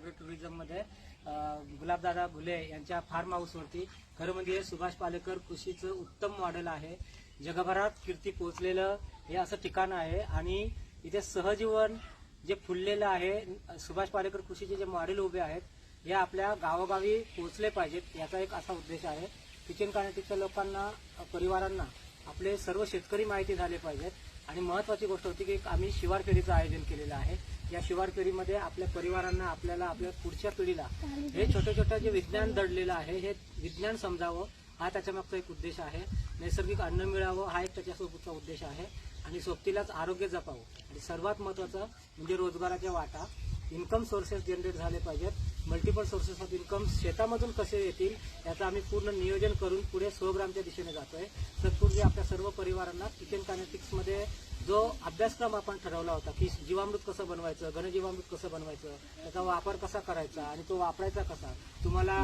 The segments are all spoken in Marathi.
ॲग्रो टुरिझममध्ये गुलाबदादा घुले यांच्या फार्म हाऊसवरती खरं म्हणजे सुभाष पालेकर कृषीचं उत्तम मॉडेल आहे. जगभरात कीर्ती पोहोचलेलं हे असं ठिकाण आहे आणि इथे सहजीवन जे फुललेलं आहे. सुभाष पालेकर कृषीचे जे मॉडेल उभे आहेत हे आपल्या गावोगावी पोहोचले पाहिजेत, याचा एक असा उद्देश आहे. किचन कानेटिकच्या लोकांना, परिवारांना आपले सर्व शेतकरी माहिती झाले पाहिजेत. आणि महत्वाची गोष्ट होती की आम्ही शिवार फेरीचं आयोजन केलेलं आहे. या शिवार फेरीमध्ये आपल्या परिवारांना, आपल्याला, आपल्या पुढच्या पिढीला हे छोटं छोटं जे विज्ञान दडलेलं आहे हे विज्ञान समजावं, हा त्याच्यामागचा एक उद्देश आहे. नैसर्गिक अन्न मिळावं हा एक त्याच्यासोबतचा उद्देश आहे. आणि सोबतीलाच आरोग्य जपावं. आणि सर्वात महत्वाचं म्हणजे रोजगाराच्या वाटा, इन्कम सोर्सेस जनरेट झाले पाहिजेत. मल्टिपल सोर्सेस ऑफ इन्कम शेतामधून कसे येतील याचं आम्ही पूर्ण नियोजन करून पुढे 100 ग्रामच्या दिशेने जातोय. तत्पूर्वी आपल्या सर्व परिवारांना किचन कानेटिक्समध्ये जो अभ्यासक्रम आपण ठरवला होता की जीवामृत कसं बनवायचं, घनजीवामृत कसं बनवायचं, त्याचा वापर कसा करायचा आणि तो वापरायचा कसा, तुम्हाला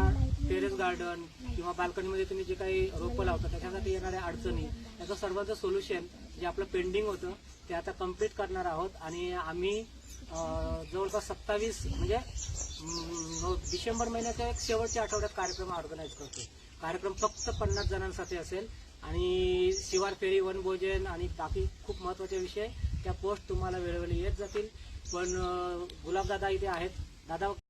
टेरेस गार्डन किंवा बाल्कनीमध्ये तुम्ही जे काही रोपं लावता त्याच्यासाठी येणाऱ्या अडचणी, त्याचं सर्वांचं सोल्युशन जे आपलं पेंडिंग होतं ते आता कम्प्लीट करणार आहोत. आणि आम्ही जवळपास 27 म्हणजे डिसेंबर महिन्याच्या एक शेवटच्या आठवड्यात कार्यक्रम ऑर्गनाईज करतो. कार्यक्रम फक्त 50 जणांसाठी असेल आणि शिवार फेरी, वनभोजन आणि बाकी खूप महत्वाचे विषय त्या पोस्ट तुम्हाला वेळोवेळी येत जातील. पण गुलाबदादा इथे आहेत. दादा